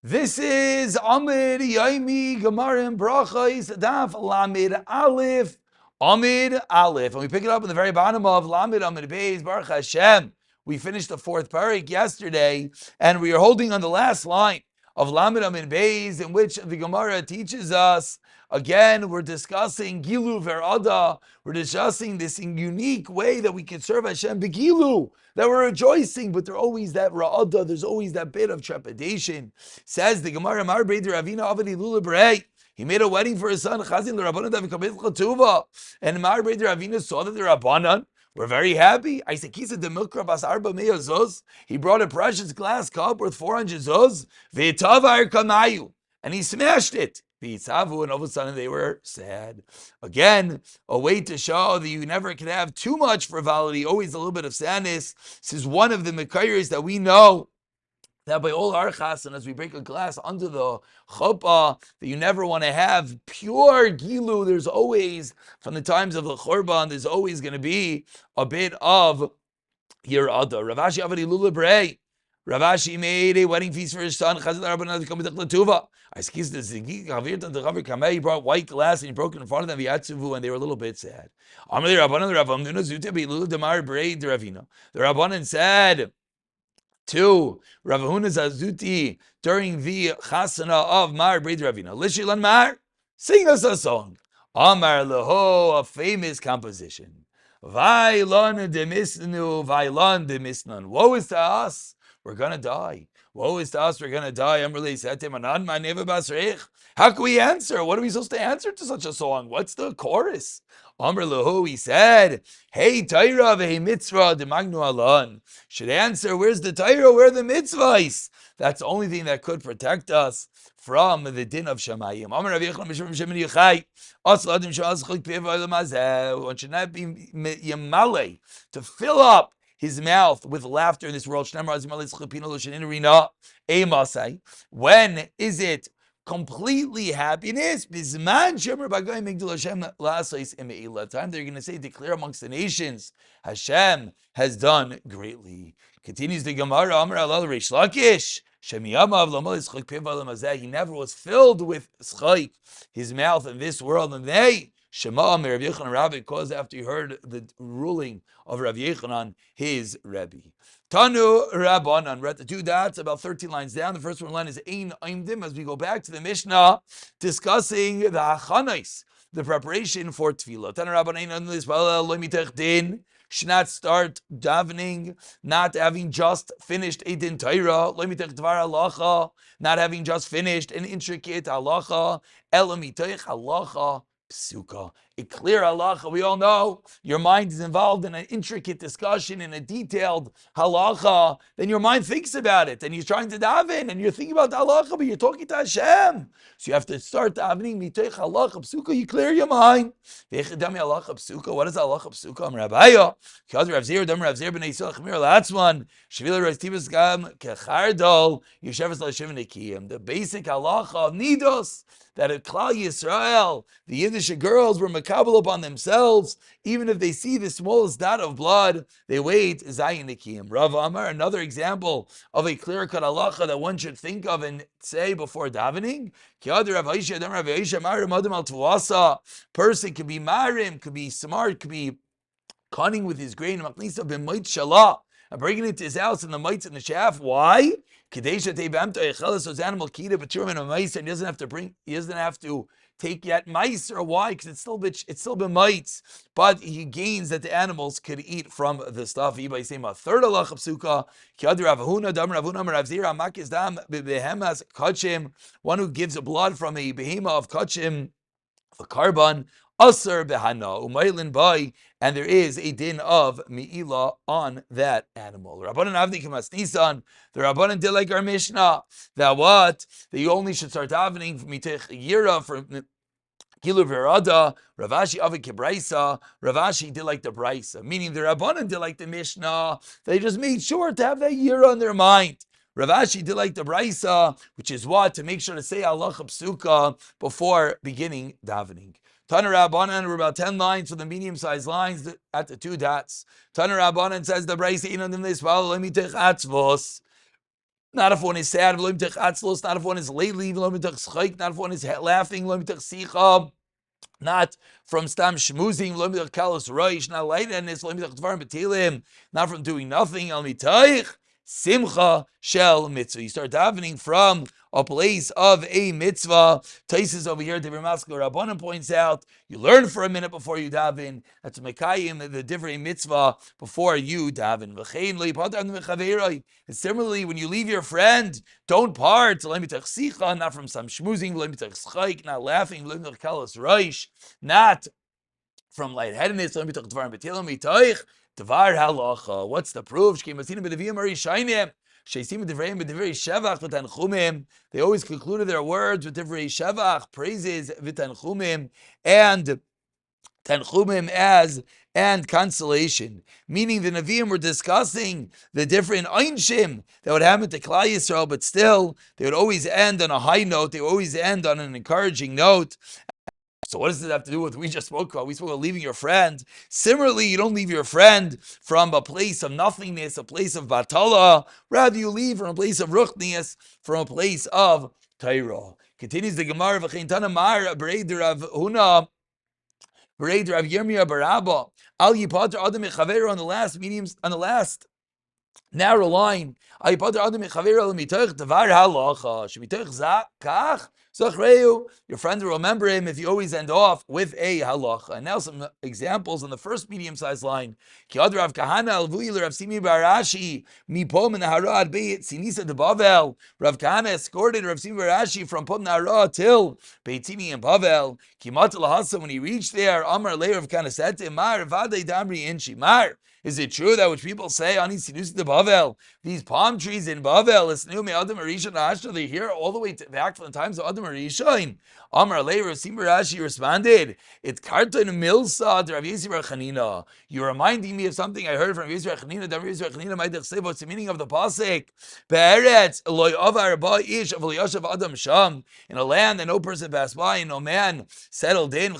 This is Amud Yomi Gemara in Berachos Daf Lamed Aleph Amud Aleph, and we pick it up in the very bottom of Lamed Amud Beis Baruch Hashem. We finished the fourth parak yesterday, and we are holding on the last line of Lamed Amud Beis, in which the Gemara teaches us. Again, we're discussing Gilu Verada. We're discussing this unique way that we can serve Hashem Begilu, that we're rejoicing, but there's always that Ra'ada, there's always that bit of trepidation. Says the Gemara, Mar Beider Ravina Avadi Lula Berei. He made a wedding for his son, Chazin l'Rabbanan Davikabit Chatuva. And Mar Beider Ravina saw that the Rabbanan were very happy. I said, Kisa de Milkra Bas Arba Meya Zuz. He brought a precious glass cup worth 400 Zuz. Ve'tavar Kamayu. And he smashed it. And all of a sudden they were sad. Again, a way to show that you never can have too much frivolity, always a little bit of sadness. This is one of the Mekayers that we know, that by all our chasan, as we break a glass under the chuppah, that you never want to have pure gilu. There's always, from the times of the chorban, there's always going to be a bit of yirada. Ravashi avadi lula brei. Ravashi made a wedding feast for his son. He brought white glass and he broke it in front of them, and they were a little bit sad. The Rabbanan said to Rav Huna Zazuti during the chasana of Mar Breid Ravina, Lishilan Mar, sing us a song. Amar Leho, a famous composition. Vailan demisnu, vailan demisnan. Woe is to us, we're going to die. Woe is to us, we're going to die. How can we answer? What are we supposed to answer to such a song? What's the chorus? Amr Lahu, he said, hey, Taira, hey, mitzvah, de magnu alan. Should answer, where's the Taira, where are the mitzvahs? That's the only thing that could protect us from the din of Shamayim. Amr Rav Yechon, Mishum Shemin Yechai, Asl Adim Shal Zchuk Piv Olam Hazeh. One should not be yamale, to fill up his mouth with laughter in this world. When is it completely happiness? Time they're going to say, declare amongst the nations, Hashem has done greatly. Continues the Gemara, Amar Alal Reish Lakish. He never was filled with schayk, his mouth in this world, and they Shema Rav Yechanan Rabbi, because after he heard the ruling of Rav Yechanan, his Rebbe. Tanu Rabbanan, we're at the two dots, about 13 lines down. The first one line is Ein Aimdim, as we go back to the Mishnah, discussing the Achanais, the preparation for Tefillah. Tanu Rabbanan, Ein Aimdim, Lo Mitech Din, should not start davening, not having just finished a din Torah, Lo Mitech Dvar Halacha, not having just finished an intricate halacha, Elo Mitech Halacha, Psuka. A clear halacha, we all know your mind is involved in an intricate discussion, in a detailed halacha, then your mind thinks about it, and you're trying to daven, and you're thinking about the halacha, but you're talking to Hashem. So you have to start davening, mitoich halacha psuka, you clear your mind. V'echidami halacha psuka, what is halacha psuka? Am Rabbiya, K'ad Rav Zir, Dam Rav Zir b'nei Yisrael Chmir Latzman, Shvila Rav Tibas Gam, Kechardol, Yeshevas L'Hashem Nekiyim. The basic halacha of Nidos, that at Klal Yisrael, the Yiddish girls were makabel upon themselves, even if they see the smallest dot of blood, they wait, Zayin Nikiyim. Rav Amar, another example of a clear-cut halacha that one should think of and say before davening. Person could be marim, could be smart, could be cunning with his grain, and bringing it to his house in the mites and the chaff. Why? So his animal kita b'turim and mice, and he doesn't have to take yet mice, or why? Because it's still been mites, but he gains that the animals could eat from the stuff. By saying a third halacha psuka, one who gives blood from a behema of kachim, the carbon. Asar behana umaylin bay, and there is a din of mi'ila on that animal. Rabbanan avdi kamas nisan. The Rabbanan did like our Mishnah, that what? That you only should start davening from mitech yira, from Gilu Verada. Ravashi avi kebraisa. Ravashi did like the braisa, meaning the Rabbanan did like the Mishnah. They just made sure to have that yira on their mind. Ravashi did like the braisa, which is what? To make sure to say halacha psuka before beginning davening. Tana Rabbanan, we're about 10 lines for the medium-sized lines at the two dots. Tana Rabbanan says the braisa in this. Let me take atzvos. Not if one is sad, not if one is lately, not if one is laughing, not from stam shmuzing, kalos roish, not lightness, not from doing nothing, al mitaych, simcha shel mitzvah. You start davening from a place of a mitzvah. Taisis over here, Devar Maskal Rabbanan points out, you learn for a minute before you daven. That's mekayim, the different mitzvah before you daven. And similarly, when you leave your friend, don't part. Not from some shmuzing, not laughing, not from lightheadedness. Devar halacha. What's the proof? They always concluded their words with divrei shevach, praises, v'tanchumim, and tanchumim and consolation. Meaning the Nevi'im were discussing the different einshim that would happen to Klal Yisrael, but still they would always end on a high note. They would always end on an encouraging note. So what does it have to do with what we just spoke about? We spoke about leaving your friend. Similarly, you don't leave your friend from a place of nothingness, a place of batala. Rather, you leave from a place of ruchnias, from a place of Torah. Continues the Gemara, V'chein Tana Mar Bereid Rav Huna, Bereid Rav Yirmiyah Barabba, Al Yipater Adam Mechaver on the last mediums, on the last narrow line. Al Yipater Adam Mechaver Al Mitoich Devar Halacha Shemitoich Zakach. Your friend will remember him if you always end off with a halacha. And now some examples on the first medium-sized line. Rav Kahana escorted Rav Simi Barashi from Pom Nahara till Beitini and Bavel. When he reached there, Amar Le Rav Kahana said to him, Mar Vadei Damri Inshi Mar. Is it true that which people say, Ani Sinus de Bavel, these palm trees in Bavel, they're here all the way back from the times of Adam Rishon? Amar Alei Rav Simi Rashi responded, it's Karton Milsa de Rav Yisi Bar Chanina. You're reminding me of something I heard from Rav Yisi Bar Chanina. Rav Yisi Bar Chanina might have said what's the meaning of the pasuk. Be'eretz loy avar ba ish avol yoshev adam sham. In a land that no person passed by and no man settled in.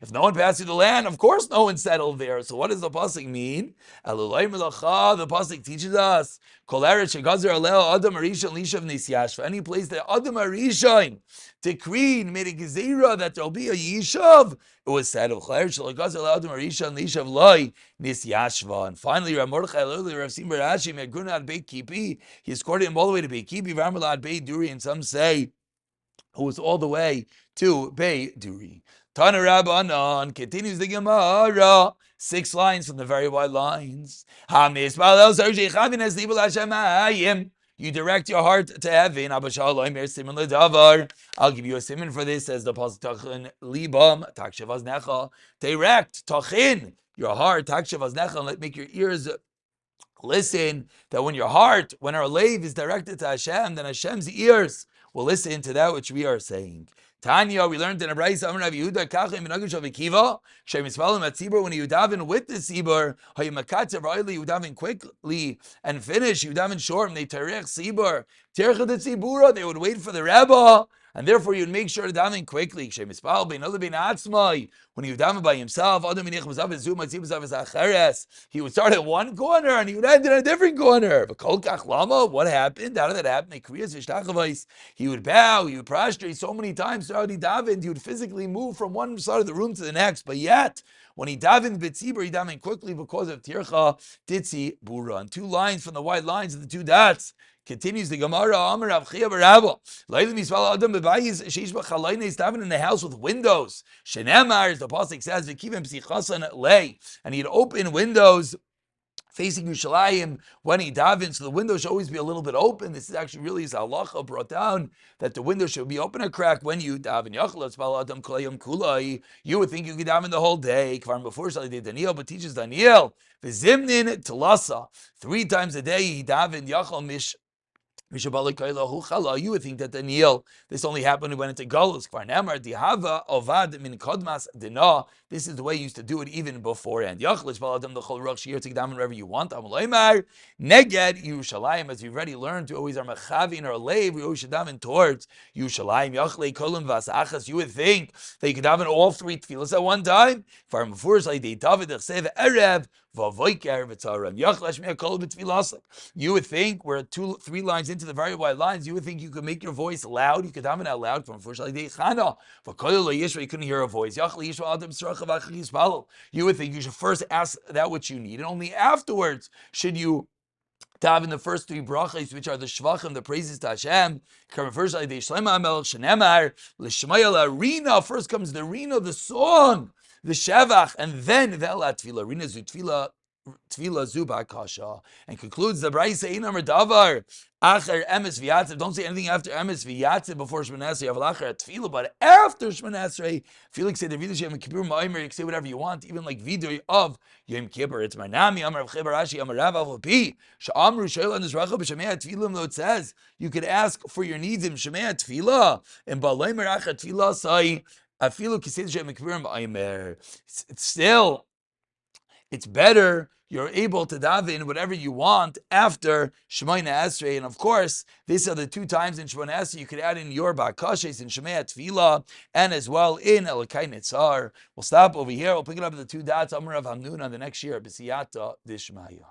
If no one passed through the land, of course no one settled there. So what does the pasuk mean? The pasuk teaches us any place that Adam Arishon decreed, made a gezerah that there'll be a yishav, it was settled. And finally, Rav Mordechai Rav Sim Barashi, he escorted him all the way to Beit Kipi, Varmalad Beit Duri, and some say who was all the way to Beit Duri. Tana Rabbanan continues the Gemara. 6 lines from the very wide lines. You direct your heart to heaven. I'll give you a simon for this, says the pasuk Tachin Libam Takshavaz Necha. Direct Tachin your heart, Takshavaz Necha, and make your ears listen. That when our lave is directed to Hashem, then Hashem's ears will listen to that which we are saying. Tanya, we learned in a Brayso Amar Rav Yehuda Kachem Minhag Shel Akiva Shemispalim at Tzibur, when you daven with the Tzibur, Hayimakatzer Ra'ili, you daven quickly and finish, you daven short, they Terech Tzibur, Terech the Tzibura, they would wait for the Rebbe, and therefore you'd make sure to daven quickly. Shemispal bein other bein atzmai, when he would daven by himself, he would start at one corner and he would end in a different corner. What happened? How did that happen? He would bow, he would prostrate so many times throughout he davened, he would physically move from one side of the room to the next. But yet, when he davened b'tzibur, he davened quickly because of tircha ditzi bura. And 2 lines from the white lines of the 2 dots. Continues the Gemara, Amar Rav Chia Barabba. Leilim Yisrael Adam Bebayis Sheish B'Chalayne is davening in a house with windows. Shenemar, as the pasuk says, V'kivim Psichasan Lei, and he'd open windows facing Yerushalayim when he davens, so the window should always be a little bit open. This is actually really his halacha brought down that the window should be open or cracked when you daven. You would think you could daven the whole day. Before Daniel, but teaches Daniel v'zimnin telasa 3 times a day. He davened yachal mish. You would think that Daniel, this only happened when it went into Galus. This is the way you used to do it even beforehand. Wherever you want. Neged Yerushalayim, as we've already learned, to always are mechavin or lave, we always should daven towards Yerushalayim. You would think that you could daven all 3 tefillas at one time. You would think we're 3 lines into the very wide lines. You would think you could make your voice loud. You could have it out loud. Unfortunately, you couldn't hear a voice. You would think you should first ask that which you need, and only afterwards should you daven the first 3 brachos, which are the shvachim, the praises to Hashem. First comes the rina, the song, the shevach, and then ve'elat tefillah. Rina zu tefillah zuba kasha, and concludes the brayse inamar davar acher emes v'yatzev. Don't say anything after emes v'yatzev before Shemona Esrei. Have lacher tefillah, but after Shemona Esrei, Felix say the vidui Yom Kippur ma'omer. You can say whatever you want, even like vidui of Yom Kippur. It's Marnami Amar Rav Rashi Amar Rav Avapi Sha'amru Shoyla Nizracha b'Shemei Tefillah. Though it says you could ask for your needs in Shemei Tefillah and Ba'leimer Acher Tefillah Sai Afilu Kisei Yom Kippur ma'omer. Still, it's better. You're able to daven whatever you want after Shemona Esrei. And of course, these are the 2 times in Shemona Esrei you could add in your Bakashes in Shemei Tefillah and as well in Elokai Netzar. We'll stop over here. We'll pick it up at the 2 dots. Amar Rav Hamnun on the next year. B'siyata Dishmaya.